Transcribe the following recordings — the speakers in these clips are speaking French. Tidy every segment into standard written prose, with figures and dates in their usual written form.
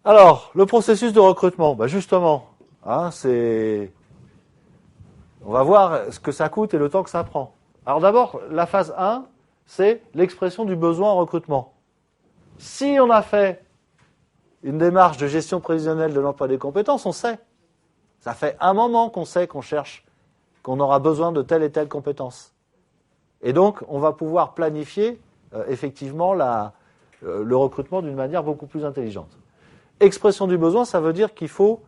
Alors, le processus de recrutement, justement, on va voir ce que ça coûte et le temps que ça prend. Alors d'abord, la phase 1, c'est l'expression du besoin en recrutement. Si on a fait une démarche de gestion prévisionnelle de l'emploi des compétences, on sait. Ça fait un moment qu'on sait qu'on cherche, qu'on aura besoin de telle et telle compétence. Et donc, on va pouvoir planifier effectivement le recrutement d'une manière beaucoup plus intelligente. Expression du besoin, ça veut dire qu'il faut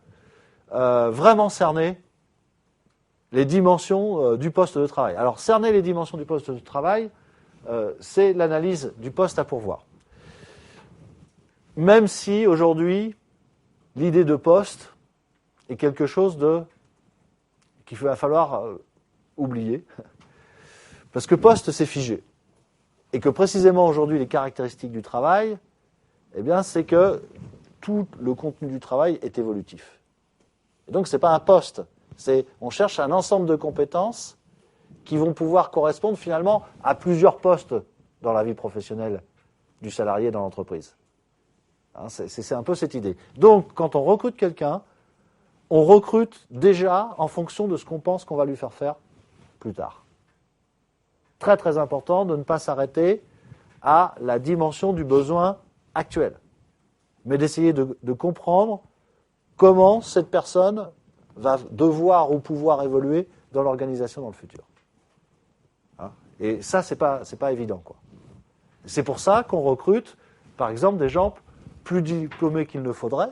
vraiment cerner les dimensions du poste de travail. Alors, cerner les dimensions du poste de travail, c'est l'analyse du poste à pourvoir. Même si, aujourd'hui, l'idée de poste est quelque chose qu'il va falloir oublier, parce que poste, c'est figé. Et que précisément, aujourd'hui, les caractéristiques du travail, c'est que tout le contenu du travail est évolutif. Et donc, ce n'est pas un poste. On cherche un ensemble de compétences qui vont pouvoir correspondre finalement à plusieurs postes dans la vie professionnelle du salarié dans l'entreprise. C'est un peu cette idée. Donc, quand on recrute quelqu'un, on recrute déjà en fonction de ce qu'on pense qu'on va lui faire plus tard. Très très important de ne pas s'arrêter à la dimension du besoin actuel, mais d'essayer de comprendre comment cette personne va devoir ou pouvoir évoluer dans l'organisation dans le futur. Et ça, c'est pas évident, quoi. C'est pour ça qu'on recrute, par exemple, des gens plus diplômés qu'il ne faudrait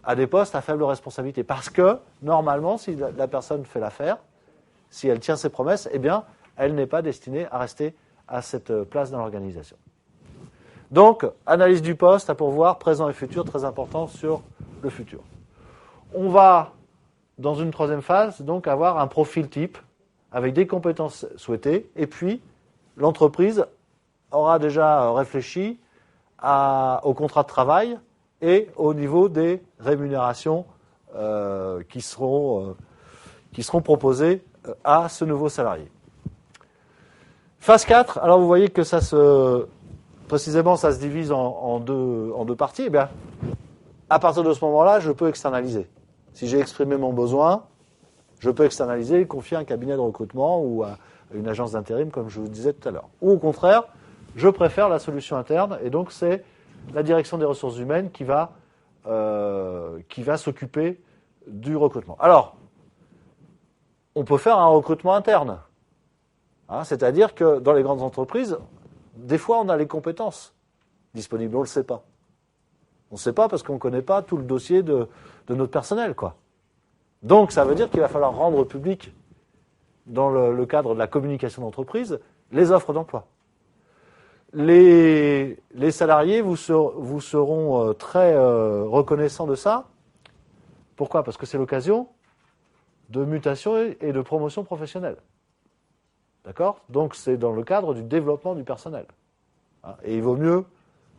à des postes à faible responsabilité. Parce que, normalement, si la personne fait l'affaire, si elle tient ses promesses, elle n'est pas destinée à rester à cette place dans l'organisation. Donc, analyse du poste à pourvoir, présent et futur, très important sur le futur. On va, dans une troisième phase, donc avoir un profil type avec des compétences souhaitées, et puis l'entreprise aura déjà réfléchi au contrat de travail et au niveau des rémunérations qui seront proposées à ce nouveau salarié. Phase 4, alors vous voyez que ça se divise en deux parties. À partir de ce moment-là, je peux externaliser. Si j'ai exprimé mon besoin, je peux externaliser et confier à un cabinet de recrutement ou à une agence d'intérim, comme je vous disais tout à l'heure. Ou au contraire, je préfère la solution interne, et donc c'est la direction des ressources humaines qui va s'occuper du recrutement. Alors, on peut faire un recrutement interne. C'est-à-dire que dans les grandes entreprises, des fois, on a les compétences disponibles, on ne le sait pas. On ne sait pas parce qu'on ne connaît pas tout le dossier de notre personnel, quoi. Donc, ça veut dire qu'il va falloir rendre public, dans le cadre de la communication d'entreprise, les offres d'emploi. Les salariés vous seront très reconnaissants de ça. Pourquoi ? Parce que c'est l'occasion de mutation et de promotion professionnelle. D'accord ? Donc, c'est dans le cadre du développement du personnel. Et il vaut mieux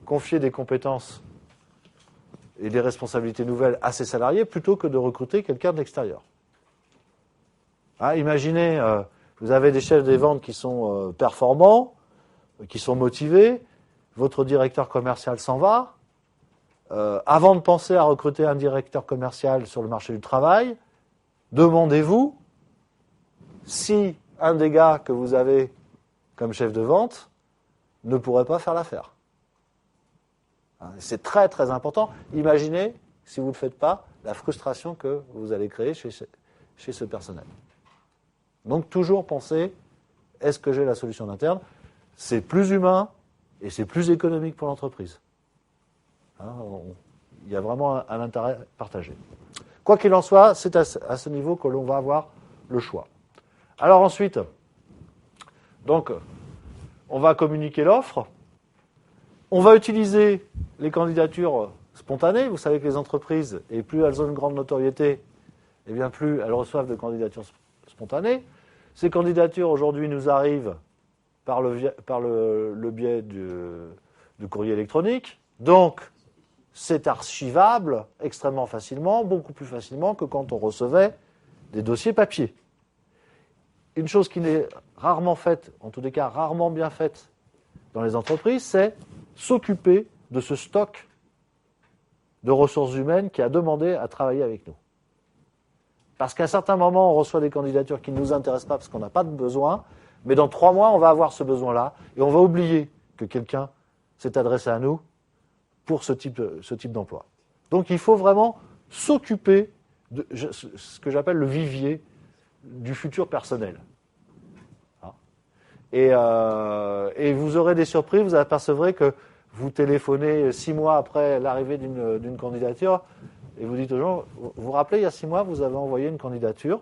confier des compétences et des responsabilités nouvelles à ses salariés plutôt que de recruter quelqu'un de l'extérieur. Imaginez, vous avez des chefs des ventes qui sont performants, qui sont motivés, votre directeur commercial s'en va. Avant de penser à recruter un directeur commercial sur le marché du travail, demandez-vous si un des gars que vous avez comme chef de vente ne pourrait pas faire l'affaire. C'est très très important. Imaginez, si vous ne le faites pas, la frustration que vous allez créer chez ce personnel. Donc toujours penser, est-ce que j'ai la solution interne ? C'est plus humain et c'est plus économique pour l'entreprise. Il y a vraiment un intérêt partagé. Quoi qu'il en soit, c'est à ce niveau que l'on va avoir le choix. Alors ensuite, donc, on va communiquer l'offre. On va utiliser les candidatures spontanées. Vous savez que les entreprises, et plus elles ont une grande notoriété, et bien plus elles reçoivent de candidatures spontanées. Ces candidatures, aujourd'hui, nous arrivent par le biais du courrier électronique. Donc, c'est archivable extrêmement facilement, beaucoup plus facilement que quand on recevait des dossiers papier. Une chose qui n'est rarement faite, en tous les cas rarement bien faite dans les entreprises, c'est s'occuper de ce stock de ressources humaines qui a demandé à travailler avec nous. Parce qu'à un certain moment, on reçoit des candidatures qui ne nous intéressent pas parce qu'on n'a pas de besoin, mais dans 3 mois, on va avoir ce besoin-là, et on va oublier que quelqu'un s'est adressé à nous pour ce type d'emploi. Donc il faut vraiment s'occuper de ce que j'appelle le vivier du futur personnel. Et vous aurez des surprises, vous apercevrez que vous téléphonez 6 mois après l'arrivée d'une candidature, et vous dites aux gens, vous vous rappelez, il y a 6 mois, vous avez envoyé une candidature,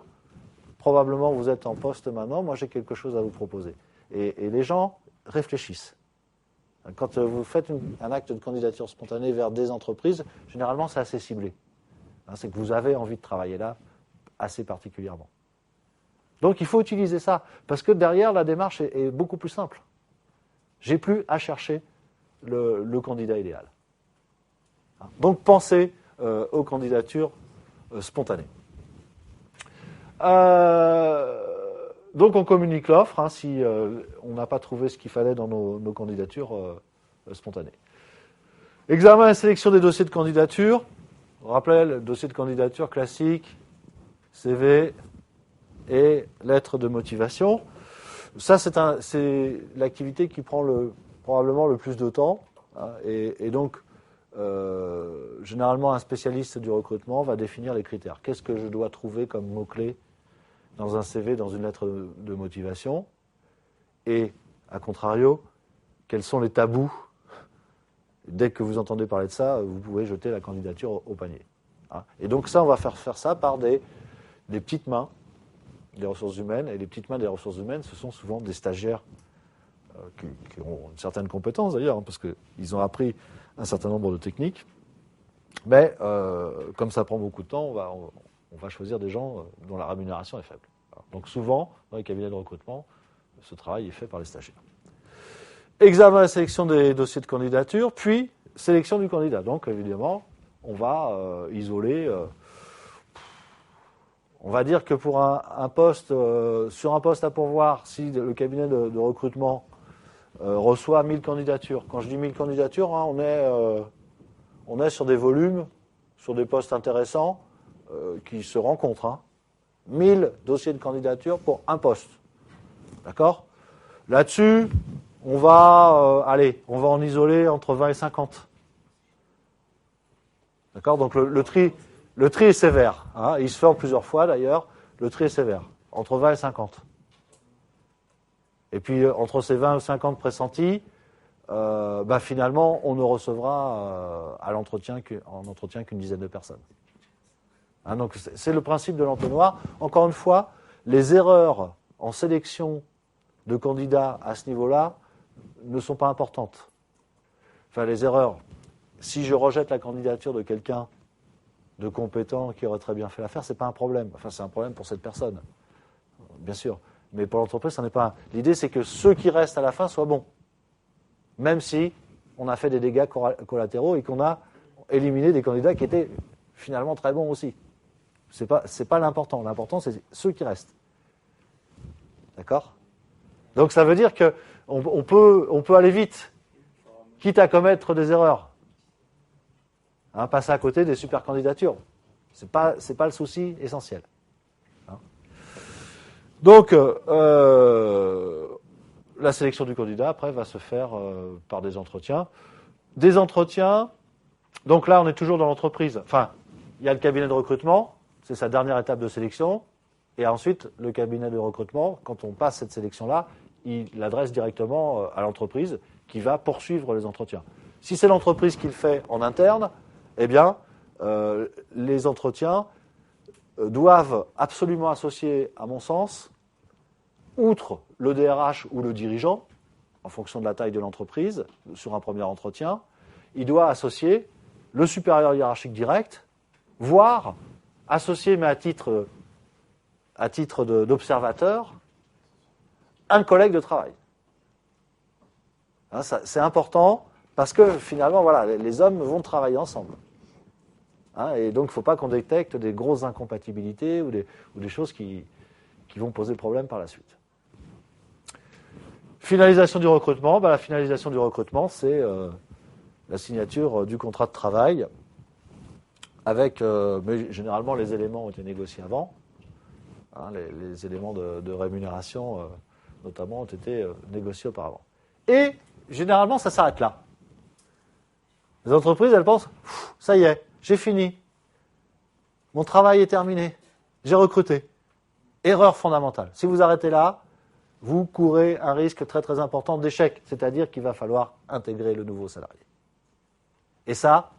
probablement vous êtes en poste maintenant, moi j'ai quelque chose à vous proposer. Et les gens réfléchissent. Quand vous faites un acte de candidature spontanée vers des entreprises, généralement c'est assez ciblé. C'est que vous avez envie de travailler là assez particulièrement. Donc il faut utiliser ça, parce que derrière la démarche est beaucoup plus simple. J'ai plus à chercher le candidat idéal. Donc pensez aux candidatures spontanées. Donc on communique l'offre si on n'a pas trouvé ce qu'il fallait dans nos candidatures spontanées. Examen et sélection des dossiers de candidature. Rappelez, le dossier de candidature classique, CV et lettre de motivation. Ça, c'est l'activité qui prend probablement le plus de temps. Et donc, généralement, un spécialiste du recrutement va définir les critères. Qu'est-ce que je dois trouver comme mots-clés dans un CV, dans une lettre de motivation? Et, à contrario, quels sont les tabous? Dès que vous entendez parler de ça, vous pouvez jeter la candidature au panier. Et donc ça, on va faire ça par des petites mains des ressources humaines. Et les petites mains des ressources humaines, ce sont souvent des stagiaires qui ont une certaine compétence d'ailleurs, parce qu'ils ont appris un certain nombre de techniques. Mais comme ça prend beaucoup de temps, on va choisir des gens dont la rémunération est faible. Donc souvent, dans les cabinets de recrutement, ce travail est fait par les stagiaires. Examen et sélection des dossiers de candidature, puis sélection du candidat. Donc évidemment, on va isoler. On va dire que pour un poste, sur un poste à pourvoir, si le cabinet de recrutement reçoit 1000 candidatures. Quand je dis 1000 candidatures, on est sur des volumes, sur des postes intéressants qui se rencontrent. 1000 dossiers de candidature pour un poste. D'accord ? Là-dessus, on va en isoler entre 20 et 50. D'accord ? Donc le tri est sévère. Il se fait en plusieurs fois d'ailleurs. Le tri est sévère. Entre 20 et 50. Et puis entre ces 20 et 50 pressentis, finalement, on ne recevra en entretien qu'une dizaine de personnes. Donc c'est le principe de l'entonnoir. Encore une fois, les erreurs en sélection de candidats à ce niveau-là ne sont pas importantes. Enfin, les erreurs, si je rejette la candidature de quelqu'un de compétent qui aurait très bien fait l'affaire, c'est pas un problème. Enfin, c'est un problème pour cette personne, bien sûr. Mais pour l'entreprise, ça n'est pas. L'idée, c'est que ceux qui restent à la fin soient bons, même si on a fait des dégâts collatéraux et qu'on a éliminé des candidats qui étaient finalement très bons aussi. C'est pas l'important. L'important, c'est ceux qui restent. D'accord ? Donc ça veut dire que on peut aller vite, quitte à commettre des erreurs. Passer à côté des super candidatures. C'est pas le souci essentiel. Donc, la sélection du candidat, après, va se faire par des entretiens. Des entretiens, donc là, on est toujours dans l'entreprise. Enfin, il y a le cabinet de recrutement, c'est sa dernière étape de sélection. Et ensuite, le cabinet de recrutement, quand on passe cette sélection-là, il l'adresse directement à l'entreprise qui va poursuivre les entretiens. Si c'est l'entreprise qui le fait en interne, eh bien, les entretiens doivent absolument associer, à mon sens, outre le DRH ou le dirigeant, en fonction de la taille de l'entreprise, sur un premier entretien, il doit associer le supérieur hiérarchique direct, voire associer, mais à titre d'observateur, un collègue de travail. C'est important parce que finalement, voilà, les hommes vont travailler ensemble. Et donc, il ne faut pas qu'on détecte des grosses incompatibilités ou des choses qui vont poser problème par la suite. Finalisation du recrutement. La finalisation du recrutement, c'est la signature du contrat de travail mais généralement les éléments ont été négociés avant. Hein, les éléments de rémunération, notamment, ont été négociés auparavant. Et généralement, ça s'arrête là. Les entreprises, elles pensent, ça y est, j'ai fini. Mon travail est terminé. J'ai recruté. Erreur fondamentale. Si vous arrêtez là, vous courez un risque très très important d'échec. C'est-à-dire qu'il va falloir intégrer le nouveau salarié. Et ça,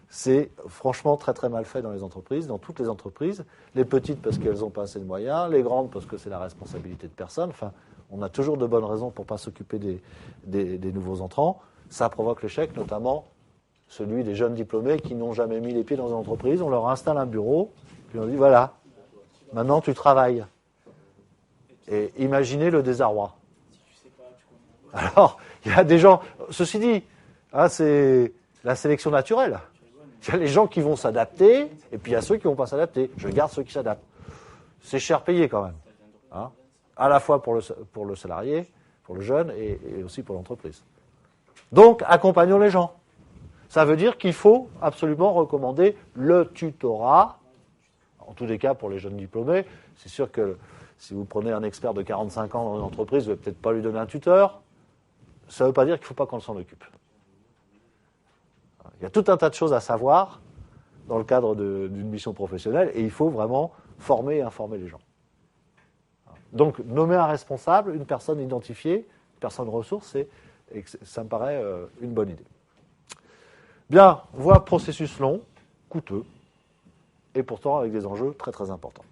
c'est franchement très très mal fait dans les entreprises, dans toutes les entreprises. Les petites parce qu'elles n'ont pas assez de moyens, les grandes parce que c'est la responsabilité de personne. Enfin, on a toujours de bonnes raisons pour ne pas s'occuper des nouveaux entrants. Ça provoque l'échec, notamment celui des jeunes diplômés qui n'ont jamais mis les pieds dans une entreprise. On leur installe un bureau, puis on dit voilà, maintenant tu travailles. Et imaginez le désarroi. Alors, il y a des gens, ceci dit, hein, c'est la sélection naturelle. Il y a les gens qui vont s'adapter, et puis il y a ceux qui ne vont pas s'adapter. Je garde ceux qui s'adaptent. C'est cher payé quand même. Hein, à la fois pour le salarié, pour le jeune, et aussi pour l'entreprise. Donc, accompagnons les gens. Ça veut dire qu'il faut absolument recommander le tutorat. En tous les cas, pour les jeunes diplômés, c'est sûr que si vous prenez un expert de 45 ans dans une entreprise, vous ne allez peut-être pas lui donner un tuteur. Ça ne veut pas dire qu'il ne faut pas qu'on s'en occupe. Il y a tout un tas de choses à savoir dans le cadre d'une mission professionnelle et il faut vraiment former et informer les gens. Donc, nommer un responsable, une personne identifiée, une personne ressource, ça me paraît une bonne idée. Bien, on voit processus long, coûteux, et pourtant avec des enjeux très très importants.